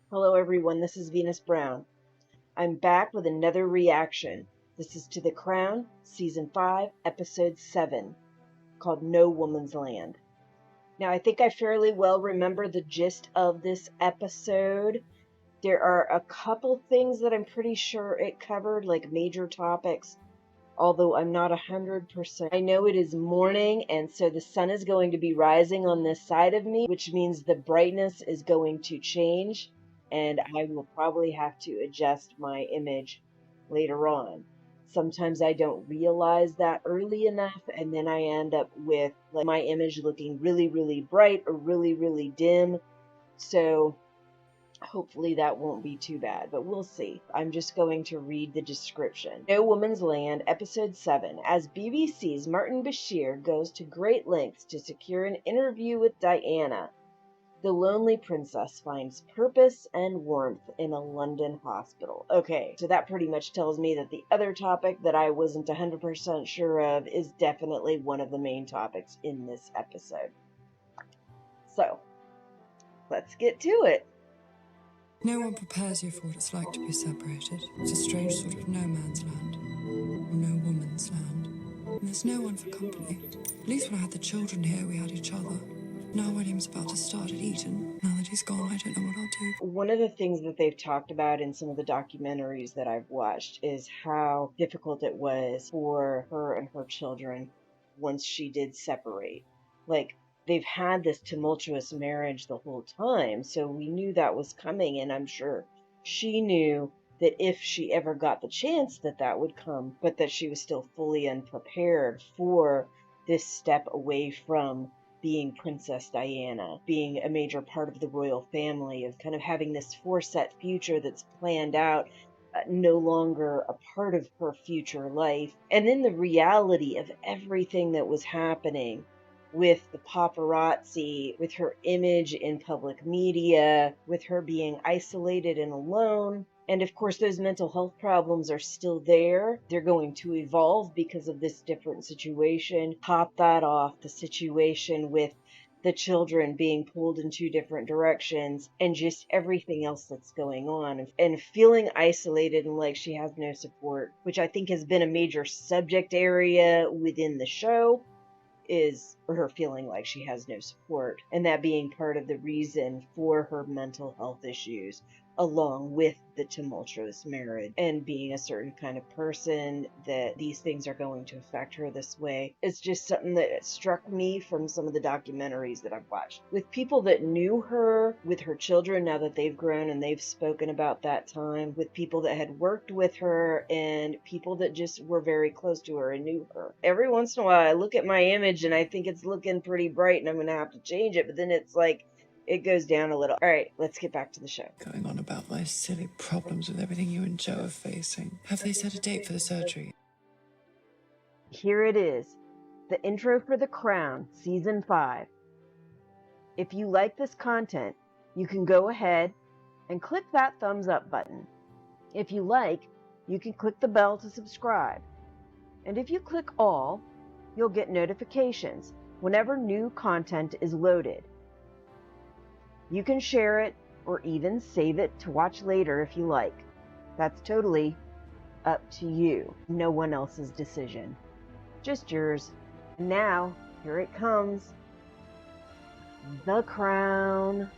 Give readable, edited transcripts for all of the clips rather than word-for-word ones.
Hello everyone, this is Venus Brown. I'm back with another reaction. This is to The Crown, Season 5, Episode 7, called No Woman's Land. Now, I think I fairly well remember the gist of this episode. There are a couple things that I'm pretty sure it covered, like major topics, although I'm not 100%. I know it is morning, and so the sun is going to be rising on this side of me, which means the brightness is going to change, and I will probably have to adjust my image later on. Sometimes I don't realize that early enough, and then I end up with like my image looking really, really bright or really, really dim. So hopefully that won't be too bad, but we'll see. I'm just going to read the description. No Woman's Land, Episode 7. As BBC's Martin Bashir goes to great lengths to secure an interview with Dianna, the lonely princess finds purpose and warmth in a London hospital. Okay, so that pretty much tells me that the other topic that I wasn't 100% sure of is definitely one of the main topics in this episode. So, let's get to it. No one prepares you for what it's like to be separated. It's a strange sort of no man's land, or no woman's land. And there's no one for company. At least when I had the children here, we had each other. Now William's about to start at Eton. Now that he's gone, I don't know what I'll do. One of the things that they've talked about in some of the documentaries that I've watched is how difficult it was for her and her children once she did separate. Like, they've had this tumultuous marriage the whole time, so we knew that was coming, and I'm sure she knew that if she ever got the chance that would come, but that she was still fully unprepared for this step away from being Princess Diana, being a major part of the royal family, of kind of having this foreset future that's planned out, no longer a part of her future life. And then the reality of everything that was happening with the paparazzi, with her image in public media, with her being isolated and alone. And of course, those mental health problems are still there. They're going to evolve because of this different situation. Top that off, the situation with the children being pulled in two different directions, and just everything else that's going on, and feeling isolated and like she has no support, which I think has been a major subject area within the show, is her feeling like she has no support, and that being part of the reason for her mental health issues, along with the tumultuous marriage and being a certain kind of person, that these things are going to affect her this way. It's just something that struck me from some of the documentaries that I've watched. With people that knew her, with her children, now that they've grown and they've spoken about that time, with people that had worked with her, and people that just were very close to her and knew her. Every once in a while I look at my image and I think it's looking pretty bright and I'm going to have to change it, but then it's like, it goes down a little. All right, let's get back to the show. Going on about my silly problems with everything you and Joe are facing. Have they set a date for the surgery? Here it is, the intro for The Crown, Season 5. If you like this content, you can go ahead and click that thumbs up button. If you like, you can click the bell to subscribe. And if you click all, you'll get notifications whenever new content is loaded. You can share it or even save it to watch later if you like. That's totally up to you. No one else's decision. Just yours. And now, here it comes. The Crown.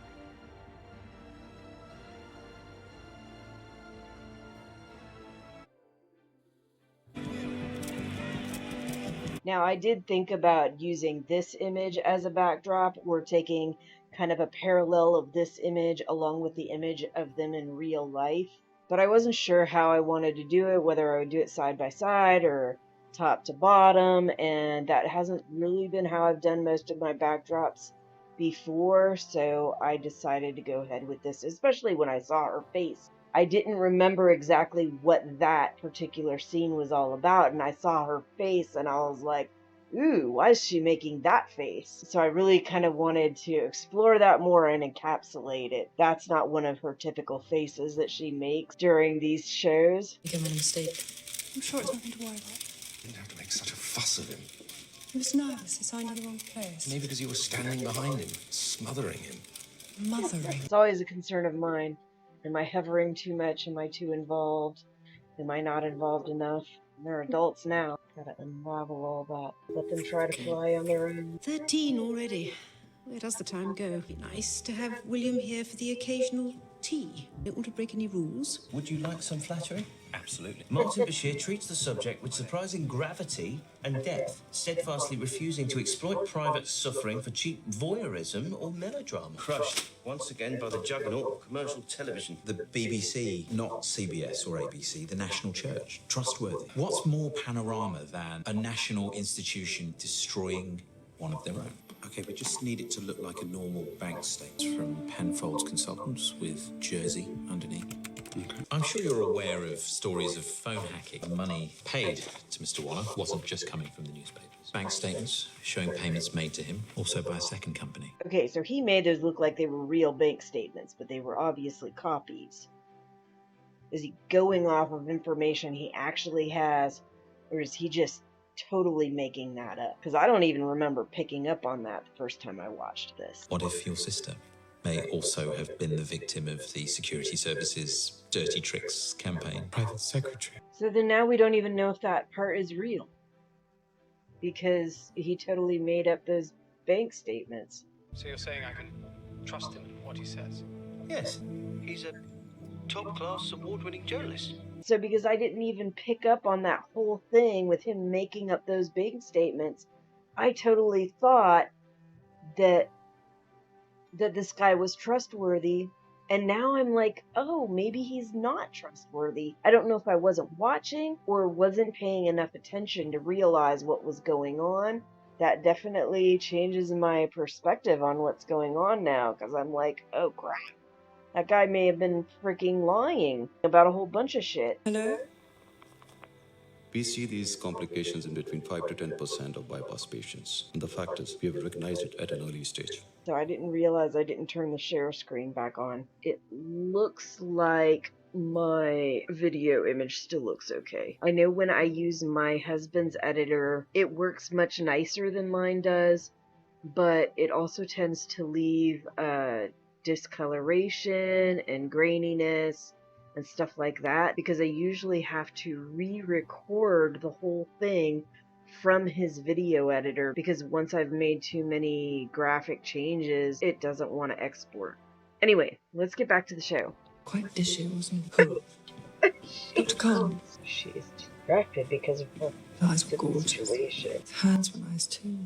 Now, I did think about using this image as a backdrop, or taking kind of a parallel of this image along with the image of them in real life. But I wasn't sure how I wanted to do it, whether I would do it side by side or top to bottom, and that hasn't really been how I've done most of my backdrops before, so I decided to go ahead with this, especially when I saw her face. I didn't remember exactly what that particular scene was all about, and I saw her face and I was like, ooh, why is she making that face? So I really kind of wanted to explore that more and encapsulate it. That's not one of her typical faces that she makes during these shows. You made a mistake. I'm sure it's nothing to worry about. You didn't have to make such a fuss of him. He was nervous. He signed in the wrong place. Maybe because you were standing behind him, smothering him. Mothering. It's always a concern of mine Am I hovering too much? Am I too involved? Am I not involved enough? They're adults now. Gotta unravel all that. Let them try to fly on their own. 13 already. Where does the time go? Be nice to have William here for the occasional tea. Don't want to break any rules. Would you like some flattery? Absolutely. Martin Bashir treats the subject with surprising gravity and depth, steadfastly refusing to exploit private suffering for cheap voyeurism or melodrama. Crushed once again by the juggernaut of commercial television. The BBC, not CBS or ABC, the national church. Trustworthy. What's more panorama than a national institution destroying one of their own? Okay, we just need it to look like a normal bank statement from Penfold's Consultants with Jersey underneath. Okay. I'm sure you're aware of stories of phone hacking. Money paid to Mr. Waller wasn't just coming from the newspapers. Bank statements showing payments made to him, also by a second company. Okay, so he made those look like they were real bank statements, but they were obviously copies. Is he going off of information he actually has, or is he just totally making that up? Because I don't even remember picking up on that the first time I watched this. What if your sister may also have been the victim of the security service's dirty tricks campaign? Private secretary. So then now we don't even know if that part is real. Because he totally made up those bank statements. So you're saying I can trust him in what he says? Yes, he's a top-class award-winning journalist. So because I didn't even pick up on that whole thing with him making up those bank statements, I totally thought that this guy was trustworthy, and now I'm like, oh, maybe he's not trustworthy. I don't know if I wasn't watching or wasn't paying enough attention to realize what was going on. That definitely changes my perspective on what's going on now, because I'm like, oh crap, that guy may have been freaking lying about a whole bunch of shit. Hello? We see these complications in between 5 to 10% of bypass patients. And the fact is, we have recognized it at an early stage. So I didn't realize I didn't turn the share screen back on. It looks like my video image still looks okay. I know when I use my husband's editor, it works much nicer than mine does, but it also tends to leave discoloration and graininess and stuff like that, because I usually have to re-record the whole thing from his video editor, because once I've made too many graphic changes, it doesn't want to export. Anyway, let's get back to the show. Quite dishy, wasn't it? Dr. Khan. She is distracted because of her Eyes were gorgeous. situation. His hands were nice too.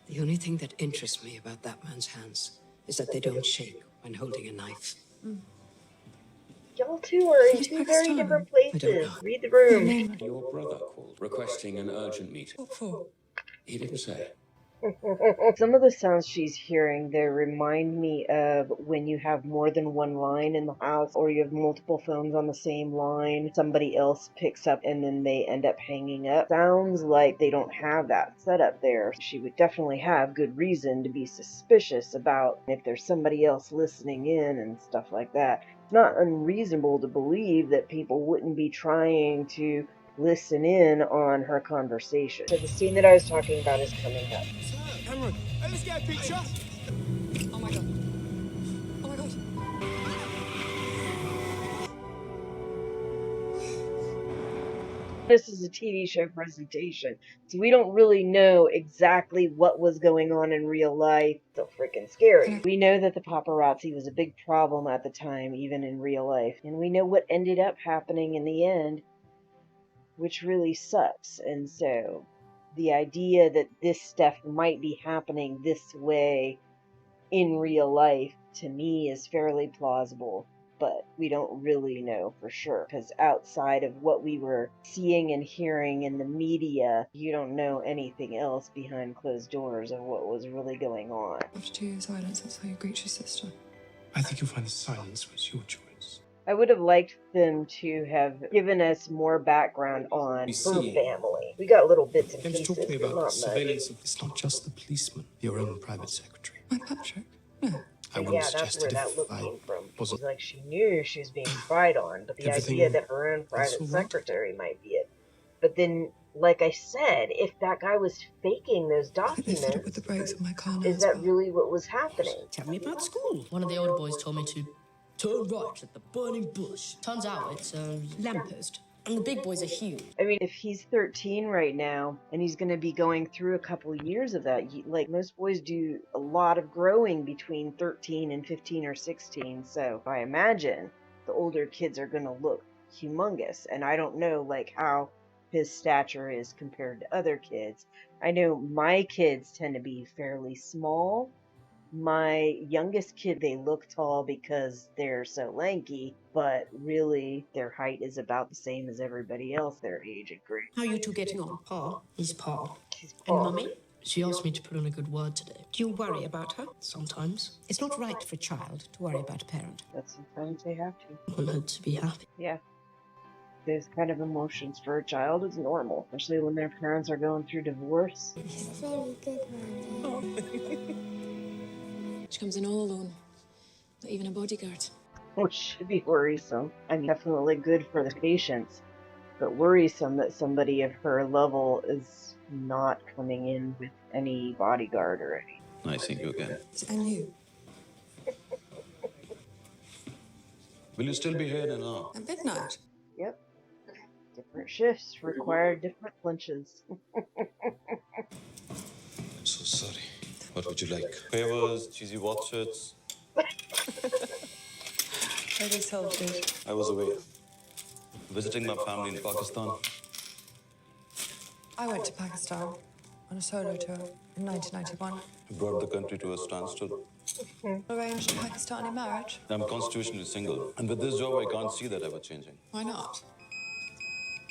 The only thing that interests me about that man's hands is that they don't shake when holding a knife. Y'all two are in Who's two very Pakistan? different I don't places. know. Read the room. Name. Your brother called, requesting an urgent meeting. What for? He didn't say. Some of the sounds she's hearing, they remind me of when you have more than one line in the house, or you have multiple phones on the same line, somebody else picks up and then they end up hanging up. Sounds like they don't have that set up there. She would definitely have good reason to be suspicious about if there's somebody else listening in and stuff like that. It's not unreasonable to believe that people wouldn't be trying to listen in on her conversation. So the scene that I was talking about is coming up. Cameron, hey, let's get a picture. Oh my god. Oh my god. This is a TV show presentation, so we don't really know exactly what was going on in real life. So freaking scary. We know that the paparazzi was a big problem at the time, even in real life, and we know what ended up happening in the end, which really sucks. And so the idea that this stuff might be happening this way in real life, to me, is fairly plausible. But we don't really know for sure, because outside of what we were seeing and hearing in the media, you don't know anything else behind closed doors of what was really going on. After 2 years silence, that's how you greet your sister. I think you'll find the silence was your choice. I would have liked them to have given us more background on We her see- family. We got little bits and James, pieces, talk to me but about not much. surveillance. It's not just the policeman, your own private secretary. My Patrick? No. I But wouldn't yeah, that's suggest where it that if look I came from. wasn't. It's like she knew she was being spied on, but the Everything idea that her own private all right? secretary might be it. But then, like I said, if that guy was faking those I think they fitted documents, with the brakes of my car now is as that well. really what was happening? Tell me about school. One of the older boys told me to Turn right at the burning bush. Turns out it's a lamppost. And the big boys are huge. I mean, if he's 13 right now and he's going to be going through a couple years of that, like most boys do a lot of growing between 13 and 15 or 16. So I imagine the older kids are going to look humongous. And I don't know like how his stature is compared to other kids. I know my kids tend to be fairly small. My youngest kid, they look tall because they're so lanky, but really their height is about the same as everybody else their age and grade. How are you two getting on? Pa? He's Pa. He's And Paul. Mummy? She asked me to put on a good word today. Do you worry about her? Sometimes. It's not right for a child to worry about a parent. But sometimes they have to. I want her to be happy. Yeah. Those kind of emotions for a child is normal, especially when their parents are going through divorce. She's very good, Mommy. She comes in all alone. Not even a bodyguard. Which should be worrisome. I mean, definitely good for the patients, but worrisome that somebody of her level is not coming in with any bodyguard or any. Nice seeing you again. And you? Will you still be here in an hour? At midnight? Yep. Different shifts require different lunches. I'm so sorry. What would you like? Favors, cheesy watchets. Very salted. I was away, visiting my family in Pakistan. I went to Pakistan on a solo tour in 1991. I brought the country to a standstill. Arranged a Pakistani marriage. I'm constitutionally single, and with this job, I can't see that ever changing. Why not?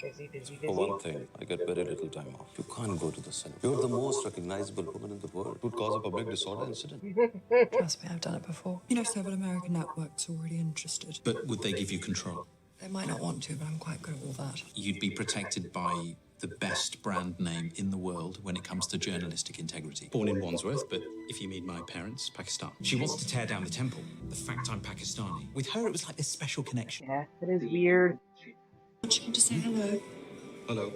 Busy. For one thing, I get very little time off. You can't go to the cinema. You're the most recognizable woman in the world. It would cause a public disorder incident. Trust me, I've done it before. You know, several American networks are already interested. But would they give you control? They might not want to, but I'm quite good at all that. You'd be protected by the best brand name in the world when it comes to journalistic integrity. Born in Wandsworth, but if you mean my parents, Pakistan. She wants to tear down the temple. The fact I'm Pakistani. With her, it was like this special connection. Yeah, it is weird. She came to say hello. Hello.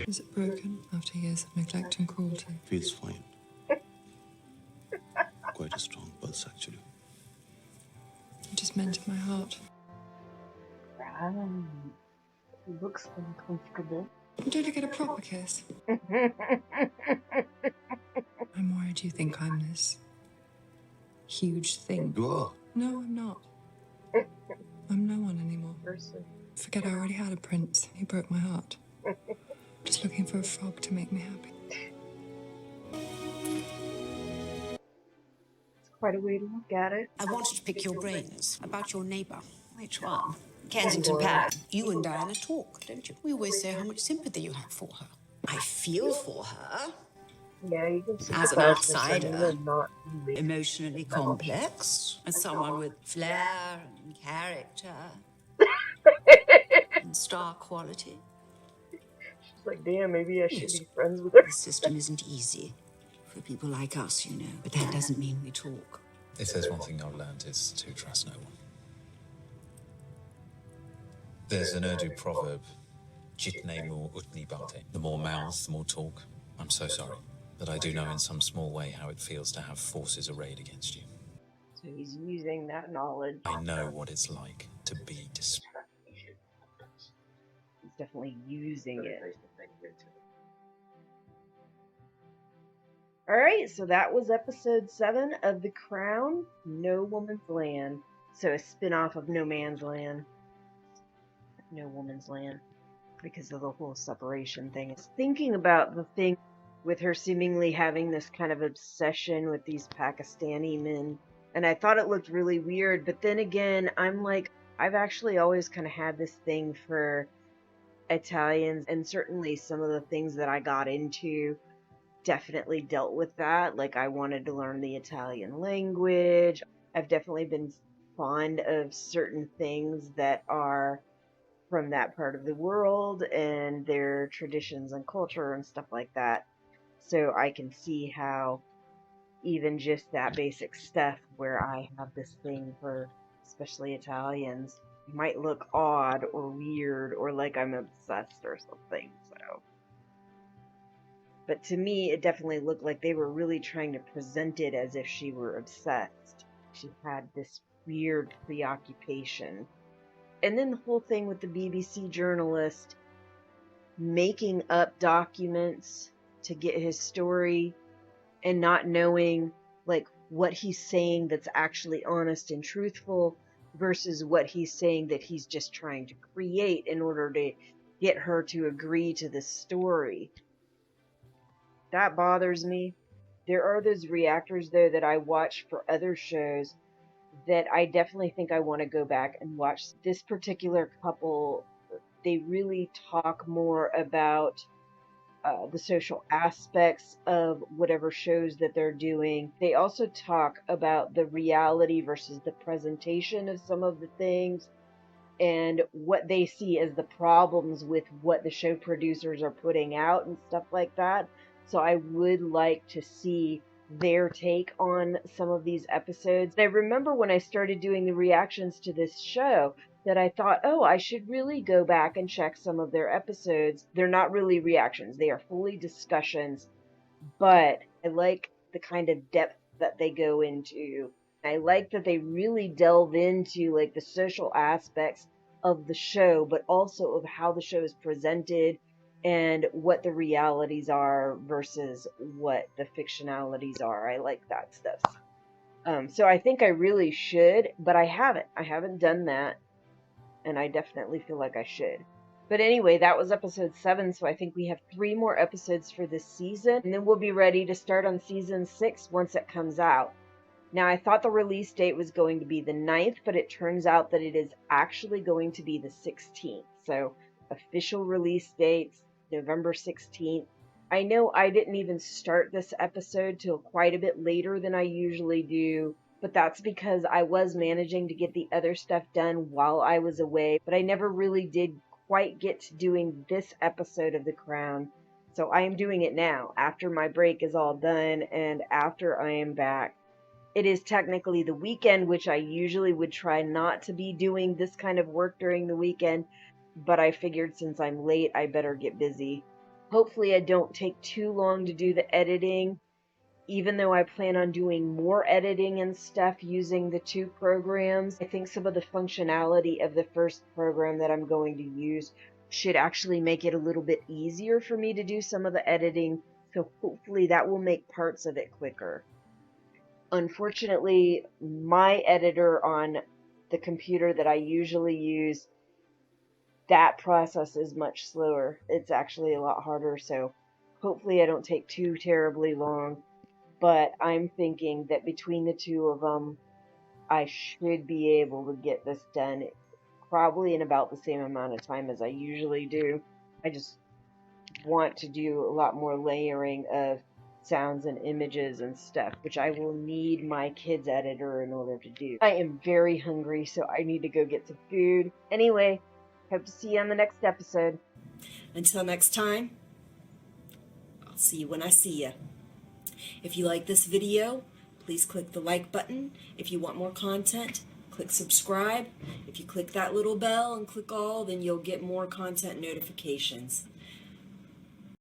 Is it broken after years of neglect and cruelty? Feels fine. Quite a strong pulse, actually. It just mended my heart. It looks uncomfortable. Don't I get a proper kiss? I'm worried you think I'm this huge thing. You are. No, I'm not. I'm no one anymore. Person. Forget I already had a prince. He broke my heart. Just looking for a frog to make me happy. It's quite a way to look at it. I wanted to pick your brains about your neighbour. Which one? Kensington Palace. You and Diana talk, don't you? We always say how much sympathy you have for her. I feel for her. Yeah, you can see As the an person outsider. and not really. Emotionally complex. As someone with flair and character. And star quality. She's like, damn, maybe I should be friends with her. The system isn't easy for people like us, you know. But that doesn't mean we talk. If there's one thing I've learned, it's to trust no one. There's an Urdu proverb, jitne more utni bate. The more mouths, the more talk. I'm so sorry, but I do know in some small way how it feels to have forces arrayed against you. So he's using that knowledge. I know what it's like to be He's definitely using it. Alright, so that was episode 7 of The Crown, No Woman's Land. So a spin-off of No Man's Land. No Woman's Land. Because of the whole separation thing. I was thinking about the thing with her seemingly having this kind of obsession with these Pakistani men. And I thought it looked really weird, but then again, I'm like, I've actually always kind of had this thing for Italians, and certainly some of the things that I got into definitely dealt with that. Like, I wanted to learn the Italian language. I've definitely been fond of certain things that are from that part of the world and their traditions and culture and stuff like that. So I can see how even just that basic stuff where I have this thing for especially Italians might look odd or weird or like I'm obsessed or something. So, but to me it definitely looked like they were really trying to present it as if she were obsessed. she had this weird preoccupation. And then the whole thing with the BBC journalist making up documents to get his story and not knowing like what he's saying that's actually honest and truthful versus what he's saying that he's just trying to create in order to get her to agree to the story. That bothers me. There are those reactors though that I watch for other shows that I definitely think I want to go back and watch. This particular couple, they really talk more about the social aspects of whatever shows that they're doing. They also talk about the reality versus the presentation of some of the things and what they see as the problems with what the show producers are putting out and stuff like that. So I would like to see their take on some of these episodes. I remember when I started doing the reactions to this show that I thought, oh, I should really go back and check some of their episodes. They're not really reactions, they are fully discussions, but I like the kind of depth that they go into. I like that they really delve into like the social aspects of the show, but also of how the show is presented and what the realities are versus what the fictionalities are. I like that stuff. So I think I really should, but I haven't. I haven't done that, and I definitely feel like I should. But anyway, that was episode 7, so I think we have 3 more episodes for this season, and then we'll be ready to start on season 6 once it comes out. Now, I thought the release date was going to be the 9th, but it turns out that it is actually going to be the 16th. So, official release dates, November 16th. I know I didn't even start this episode till quite a bit later than I usually do, but that's because I was managing to get the other stuff done while I was away, but I never really did quite get to doing this episode of The Crown. So I am doing it now, after my break is all done and after I am back. It is technically the weekend, which I usually would try not to be doing this kind of work during the weekend, but I figured since I'm late, I better get busy. Hopefully I don't take too long to do the editing, even though I plan on doing more editing and stuff using the 2 programs. I think some of the functionality of the first program that I'm going to use should actually make it a little bit easier for me to do some of the editing, so hopefully that will make parts of it quicker. Unfortunately, my editor on the computer that I usually use, that process is much slower. It's actually a lot harder, so hopefully I don't take too terribly long. But I'm thinking that between the 2 of them, I should be able to get this done probably in about the same amount of time as I usually do. I just want to do a lot more layering of sounds and images and stuff, which I will need my kids editor in order to do. I am very hungry, so I need to go get some food. Anyway, hope to see you on the next episode. Until next time, I'll see you when I see you. If you like this video, please click the like button. If you want more content, click subscribe. If you click that little bell and click all, then you'll get more content notifications.